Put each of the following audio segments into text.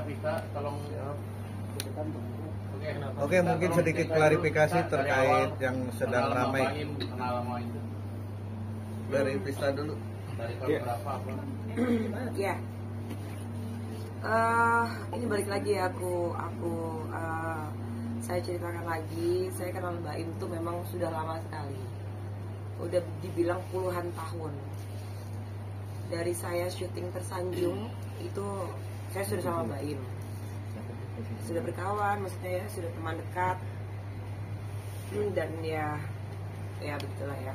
Vista, tolong. Oke, mungkin sedikit klarifikasi terkait yang sedang ramai. Dari Vista dulu. Dari tahun berapa? Ya. Ini balik lagi ya, saya ceritakan lagi. Saya kenal Mbak Im tuh memang sudah lama sekali, udah dibilang puluhan tahun. Dari saya syuting Tersanjung itu saya sudah sama Mbak Im, sudah berkawan, maksudnya ya, sudah teman dekat. Dan ya begitulah ya.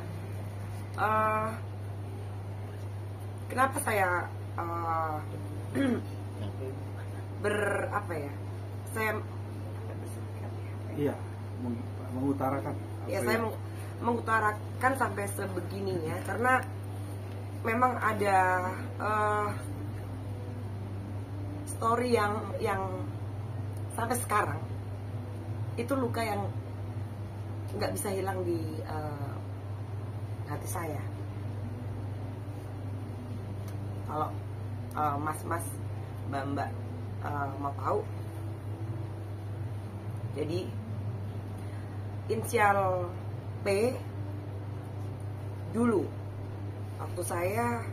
Kenapa saya Iya, mengutarakan. Ya, saya mengutarakan sampai sebegininya karena memang ada story yang sampai sekarang itu luka yang nggak bisa hilang di hati saya. Kalau mas-mas, mbak-mbak mau tahu, jadi inisial P dulu waktu saya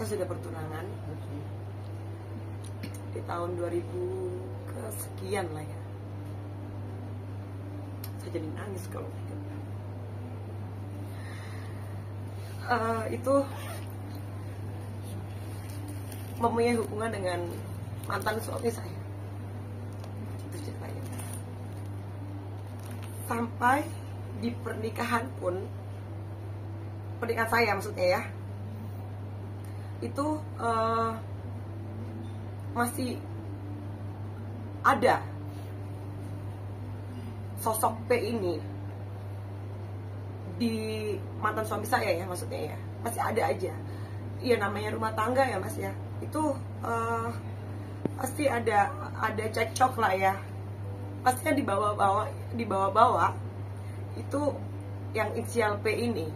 sudah bertunangan di tahun 2000 kesekian lah ya. Saya jadi nangis kalau itu mempunyai hubungan dengan mantan suami saya. Itu ceritanya. Sampai di pernikahan pun, pernikahan saya maksudnya ya, itu masih ada sosok P ini di mantan suami saya ya, maksudnya ya, masih ada aja. Iya, namanya rumah tangga ya mas ya, itu pasti ada cekcok lah ya, pastinya dibawa-bawa itu yang inisial P ini,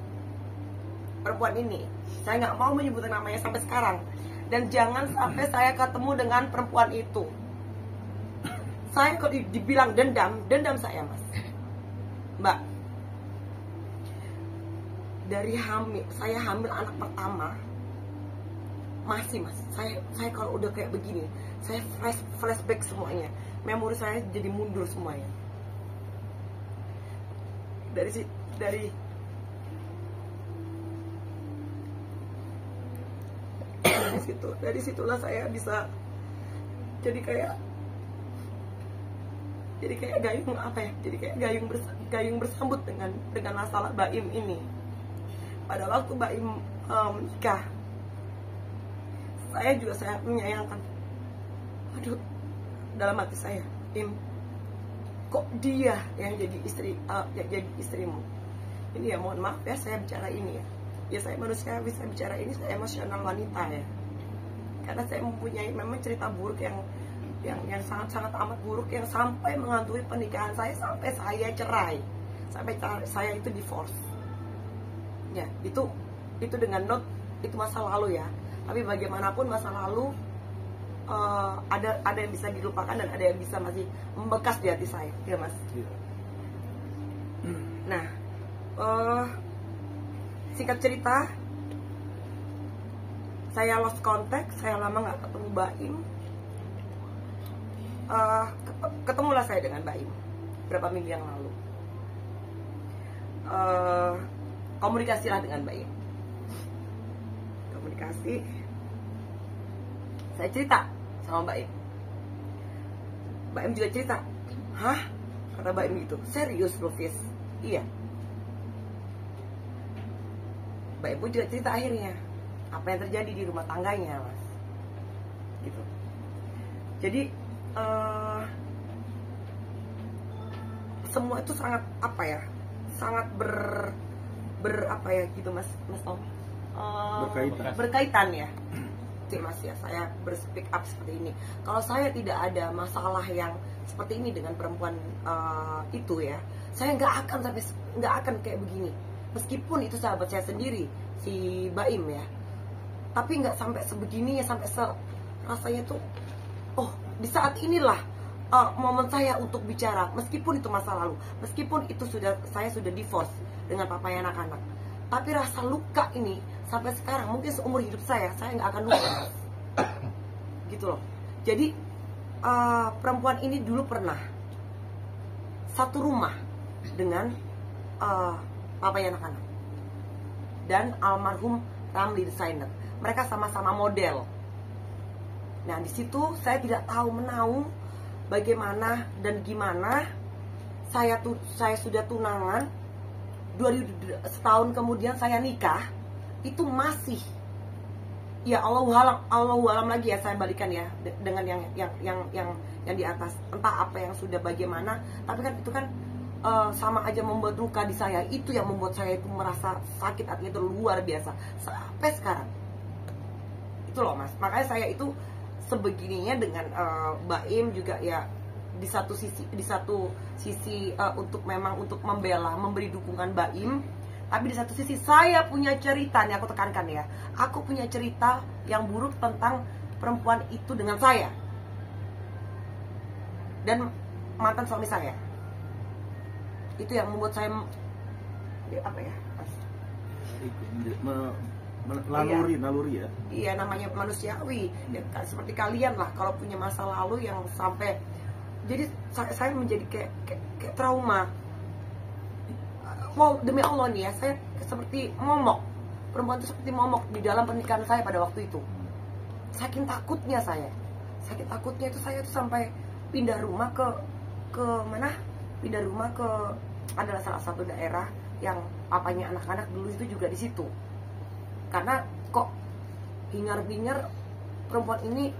perempuan ini. Saya nggak mau menyebutkan namanya sampai sekarang, dan jangan sampai saya ketemu dengan perempuan itu. Saya kalau dibilang dendam saya mas, mbak. Dari saya hamil anak pertama, masih mas, saya kalau udah kayak begini, saya flashback semuanya, memori saya jadi mundur semuanya. Dari situlah saya bisa jadi kayak gayung gayung bersambut dengan masalah Mbak Im ini. Pada waktu Mbak Im menikah, saya juga sangat menyayangkan. Aduh, dalam hati saya, Im, kok dia yang jadi istrimu? Ini ya, mohon maaf ya saya bicara ini ya. Ya saya manusia bisa bicara ini, saya emosional wanita ya. Karena saya mempunyai memang cerita buruk yang sangat amat buruk, yang sampai menghantui pernikahan saya, sampai saya cerai, sampai saya itu divorce. Ya, itu dengan note itu masa lalu ya. Tapi bagaimanapun masa lalu ada yang bisa dilupakan dan ada yang bisa masih membekas di hati saya, ya mas. Nah, singkat cerita, saya lost contact, saya lama nggak ketemu Mbak Im. Ketemulah saya dengan Mbak Im berapa minggu yang lalu. Komunikasilah dengan Mbak Im. Komunikasi, saya cerita sama Mbak Im. Mbak Im juga cerita. Hah? Kata Mbak Im gitu. Serius bro, Fis? Iya. Mbak Im pun juga cerita akhirnya apa yang terjadi di rumah tangganya, mas. Gitu. Jadi semua itu sangat apa ya? Sangat apa ya gitu mas Tom. Berkaitan ya. Oke mas ya, saya berspeak up seperti ini. Kalau saya tidak ada masalah yang seperti ini dengan perempuan itu ya, saya nggak akan kayak begini. Meskipun itu sahabat saya sendiri, si Baim ya, tapi nggak sampai sebegini ya, sampai rasanya tuh, oh di saat inilah momen saya untuk bicara, meskipun itu masa lalu, meskipun itu saya sudah divorce dengan papanya anak-anak, tapi rasa luka ini sampai sekarang mungkin seumur hidup saya nggak akan lupa. Gitu loh. Jadi perempuan ini dulu pernah satu rumah dengan papanya anak-anak dan almarhum Ramli designer. Mereka sama-sama model. Nah di situ saya tidak tahu menahu bagaimana dan gimana saya sudah tunangan, setahun kemudian saya nikah, itu masih, ya Allahu alam lagi ya, saya balikan ya dengan yang di atas, entah apa yang sudah bagaimana, tapi kan itu kan sama aja membuat luka di saya. Itu yang membuat saya itu merasa sakit hatinya itu luar biasa sampai sekarang. Itu loh Mas, makanya saya itu sebegininya dengan Mbak Im juga ya, di satu sisi untuk memang untuk membela, memberi dukungan Mbak Im, tapi di satu sisi saya punya cerita nih, aku tekankan ya, aku punya cerita yang buruk tentang perempuan itu dengan saya dan mantan suami saya. Itu yang membuat saya apa ya Mas? Naluri ya. Iya, namanya manusiawi ya, seperti kalian lah kalau punya masa lalu yang sampai, jadi saya menjadi kayak trauma. Wow, demi Allah nih ya, saya seperti momok, perempuan itu seperti momok di dalam pernikahan saya pada waktu itu. Saking takutnya itu saya tuh sampai pindah rumah ke mana? Pindah rumah ke adalah salah satu daerah yang papanya anak-anak dulu itu juga di situ. Karena kok hingar-bingar perempuan ini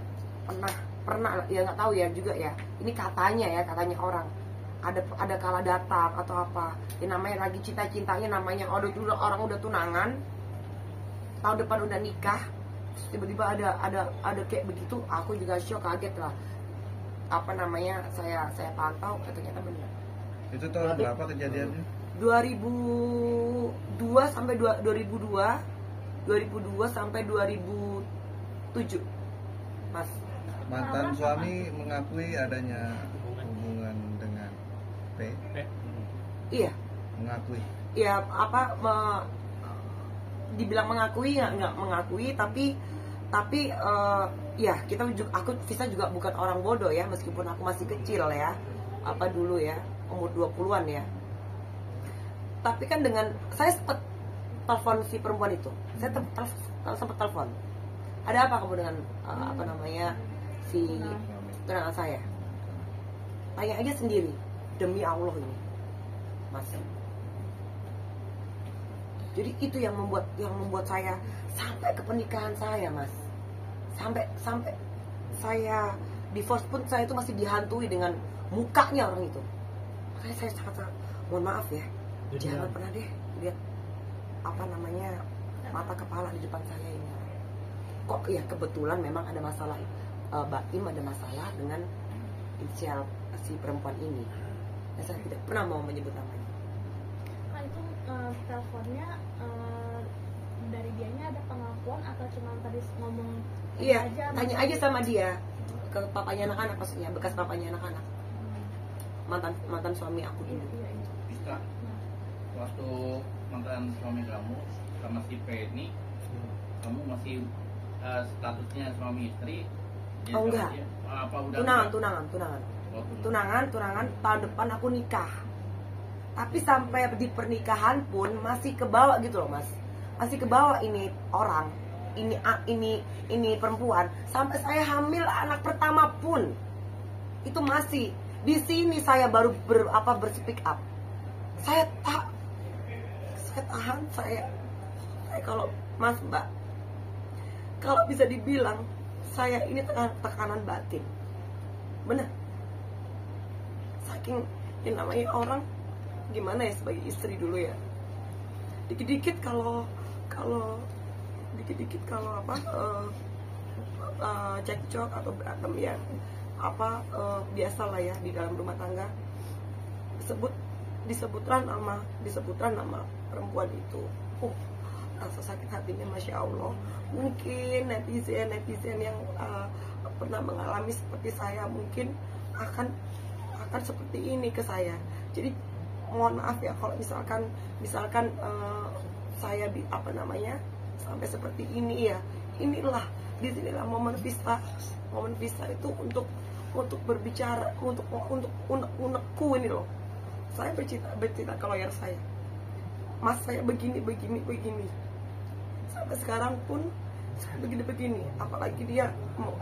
pernah ya, nggak tahu ya juga ya, ini katanya orang ada kala datang atau apa ya, namanya lagi cinta-cintanya, namanya orang udah tunangan, tahun depan udah nikah, tiba-tiba ada kayak begitu. Aku juga shock, kaget lah, apa namanya, saya pantau, ternyata benar. Itu tahun berapa kejadiannya? 2002 sampai 2002 sampai 2007 Mas. Mantan suami mengakui adanya hubungan dengan P. Iya. Mengakui. Iya, dibilang mengakui nggak mengakui, tapi ya Visa juga bukan orang bodoh ya, meskipun aku masih kecil ya, dulu ya, umur 20-an ya. Tapi kan dengan saya sempat telepon si perempuan itu, saya sempat telepon, ada apa kamu dengan si tunangan saya? Tanya aja sendiri, demi Allah ini Mas. Jadi itu yang membuat saya sampai ke pernikahan saya Mas, sampai saya divorce pun saya itu masih dihantui dengan mukanya orang itu. Makanya saya sangat mohon maaf ya, jangan pernah deh lihat mata kepala di depan saya ini. Kok ya kebetulan memang ada masalah, Mbak Im ada masalah dengan inisial si perempuan ini. Dan saya tidak pernah mau menyebut namanya. Nah itu teleponnya dari dianya ada pengakuan atau cuma tadi ngomong iya, aja? Tanya aja sama dia, ke papanya anak-anak, maksudnya bekas papanya anak-anak, mantan suami aku dulu. Iya. Bisa. Waktu mantan suami kamu sama si P ini, kamu masih statusnya suami istri? Oh enggak. Apa udah Tunangan. Tahun depan aku nikah. Tapi sampai di pernikahan pun masih kebawa gitu loh Mas. Masih kebawa ini orang, ini perempuan. Sampai saya hamil anak pertama pun itu masih di sini saya baru berspeak up. Saya tahan, saya kalau Mas Mbak, kalau bisa dibilang saya ini tekanan batin, bener. Saking yang namanya orang gimana ya sebagai istri dulu ya, dikit-dikit kalau cekcok atau berantem ya biasalah ya di dalam rumah tangga, disebutkan nama perempuan itu. Rasa sakit hatinya Masya Allah. Mungkin netizen yang pernah mengalami seperti saya mungkin akan seperti ini ke saya. Jadi mohon maaf ya kalau misalkan saya sampai seperti ini ya. Inilah disinilah momen vista itu untuk berbicara, untuk unekku ini loh. Saya bercerita ke lawyer saya, mas saya begini. Sampai sekarang pun saya begini. Apalagi dia mau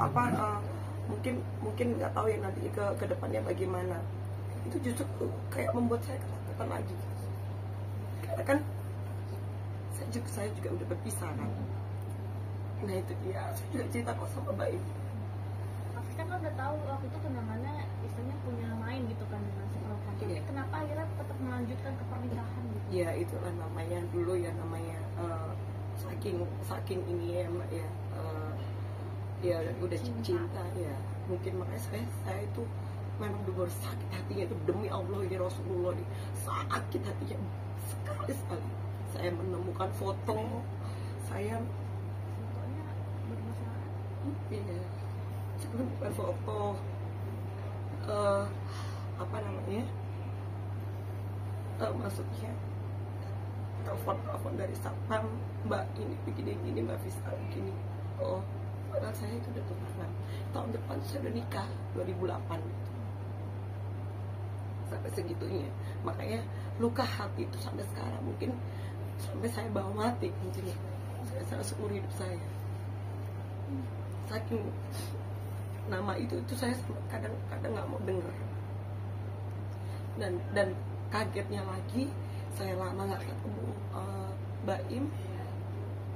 mungkin nggak tahu ya nanti ke depannya bagaimana. Itu justru kayak membuat saya ketakutan lagi. Karena kan saya juga udah berpisah kan. Nah itu dia, saya juga cerita kok sama Mbak Im. Tapi kan udah tahu waktu itu kenangannya istilahnya punya main gitu kan dengan si perempuan. Tapi kenapa akhirnya tetap melanjutkan ke pernikahan gitu? Ya itulah namanya dulu ya, namanya saking ini ya Mbak ya. Ya udah cinta ya. Mungkin makanya saya itu memang benar sakit hatinya itu, demi Allah ini Rasulullah nih, sakit hatinya sekali. Saya menemukan foto saya, Fotonya bermasalah. iya, saya menemukan foto maksudnya telepon dari satpam, Mbak ini begini Mbak Vista begini. Oh, padahal saya itu udah tunangan. Tahun depan saya udah nikah 2008 gitu. Sampai segitunya. Makanya luka hati itu sampai sekarang, mungkin sampai saya bawa mati mungkin. Saya seumur hidup saya. Saking nama itu saya kadang nggak mau dengar. Dan kagetnya lagi, saya lama nggak ketemu Mbak Im,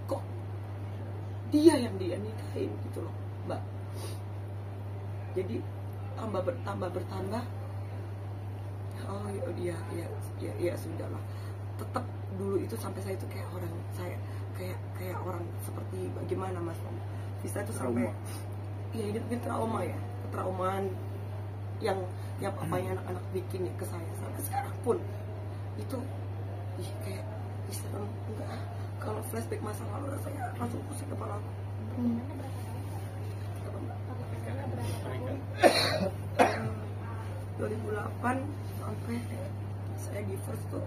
kok dia yang dia nikahin gitu loh Mbak. Jadi tambah bertambah. Oh ya sudahlah. Tetap dulu itu sampai saya itu kayak orang seperti bagaimana Mas Om. Bisa itu sampai ya hidupnya trauma ya, ketraumaan yang papanya anak-anak bikin ya ke saya sampai sekarang pun itu kayak serem. Enggak, kalau flashback masa lalu rasanya langsung pusing kepala aku. 2008 sampai saya divorce tuh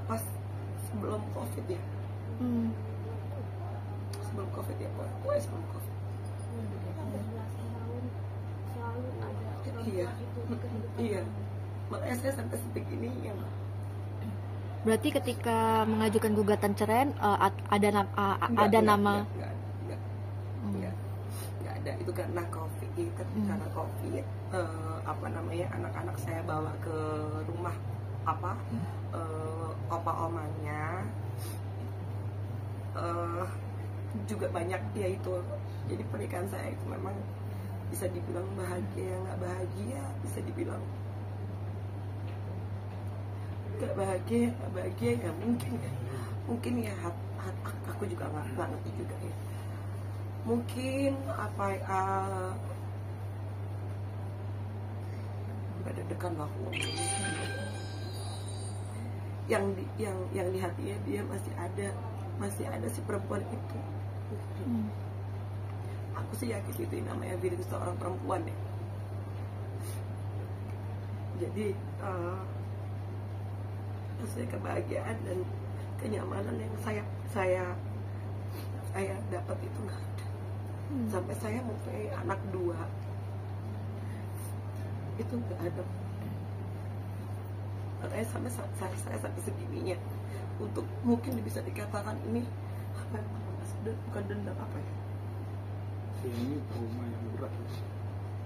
pas sebelum COVID ya. Sebelum COVID ya, pokoknya sebelum COVID. 11 tahun selalu ada Iya, itu di kehidupan. iya. Makanya saya sampai sebegini ya. Berarti ketika mengajukan gugatan cerai ada nama Nggak ada, itu karena COVID. Karena COVID anak-anak saya bawa ke rumah opa omanya, juga banyak ya itu. Jadi pernikahan saya itu memang bisa dibilang bahagia, nggak bahagia, bisa dibilang nggak bahagia ya mungkin ya aku juga nggak ngerti juga ya. Mungkin deg-degan aku yang di hatinya dia masih ada si perempuan itu. Aku sih yakin itu namanya diri seorang perempuan ya. Jadi rasanya kebahagiaan dan kenyamanan yang saya dapat itu nggak ada. Sampai saya mempunyai anak 2 itu nggak ada. Makanya sampai saya sampai segininya untuk mungkin bisa dikatakan ini apa bukan dendam apa ya? Ini trauma yang berat.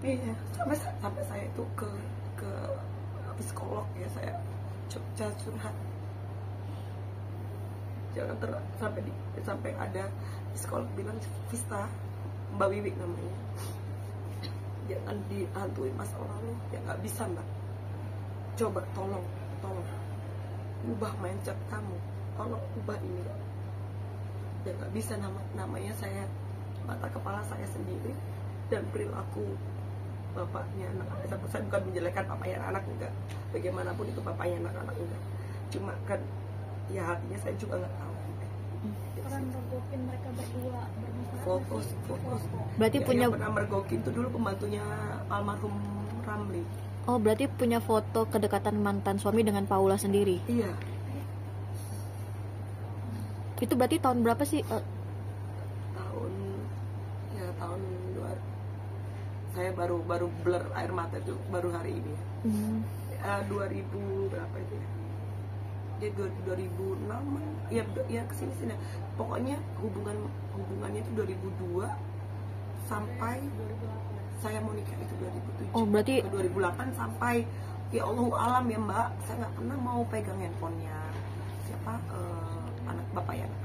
Iya, sampai saya itu ke psikolog ya, saya curhat. Jangan sampai ada psikolog bilang, Vista, Mbak Wiwi namanya, jangan dihantui masa lalu. Ya nggak bisa Mbak. Coba tolong ubah mindset kamu, tolong ubah ini. Ya nggak bisa namanya saya mata kepala saya sendiri dan perilaku bapaknya anak-anak. Saya bukan menjelekkan bapaknya anak enggak, bagaimanapun itu bapaknya anak-anak enggak. Cuma kan ya hatinya saya juga nggak tahu. pernah mergokin mereka berdua bermesra? Foto. Berarti Ya, punya yang pernah mergokin itu dulu pembantunya almarhum Ramli. oh berarti punya foto kedekatan mantan suami dengan Paula sendiri. Iya. Itu berarti tahun berapa sih? Tahun saya baru blur air mata itu baru hari ini. 2000 berapa itu ya? Dia 2006 ya kesini. Pokoknya hubungannya itu 2002 sampai saya mau nikah itu 2007. Oh berarti Ke 2008 sampai ya Allahu alam ya Mbak, saya nggak pernah mau pegang handphonenya siapa anak bapak ya anak.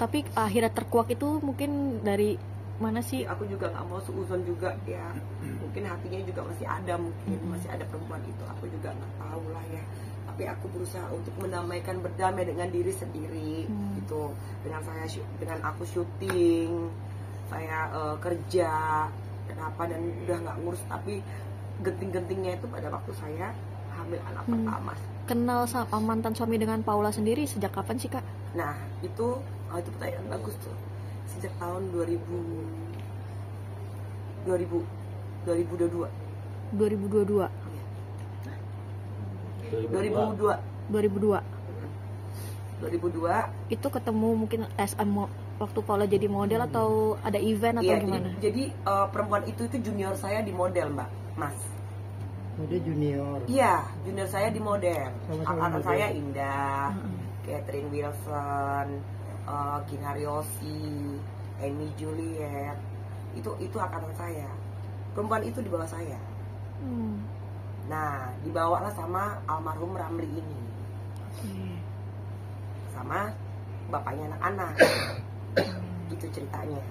tapi akhirnya terkuak itu mungkin dari mana sih? Aku juga nggak mau seuzon juga ya, mungkin hatinya juga masih ada, mungkin masih ada perempuan itu, aku juga nggak tahu lah ya. Tapi aku berusaha untuk mendamaikan, berdamai dengan diri sendiri gitu, dengan aku syuting, saya kerja kenapa dan udah nggak ngurus, tapi genting-gentingnya itu pada waktu saya hamil anak pertama. Kenal sama mantan suami dengan Paula sendiri sejak kapan sih Kak? Nah itu pertanyaan bagus tuh. Sejak tahun 2022. 2022. 2002. 2002 Itu ketemu mungkin SM waktu Paula jadi model atau ada event atau iya, gimana? jadi perempuan itu junior saya di model Mbak, Mas. Dia junior. Iya, junior saya di model. Sama-sama Angkatan model. saya Indah, Catherine Wilson, Gina Riosi, Amy Juliet. Itu angkatan saya. Perempuan itu di bawah saya. Nah, dibawalah sama almarhum Ramli ini. Sama bapaknya anak-anak. Itu ceritanya.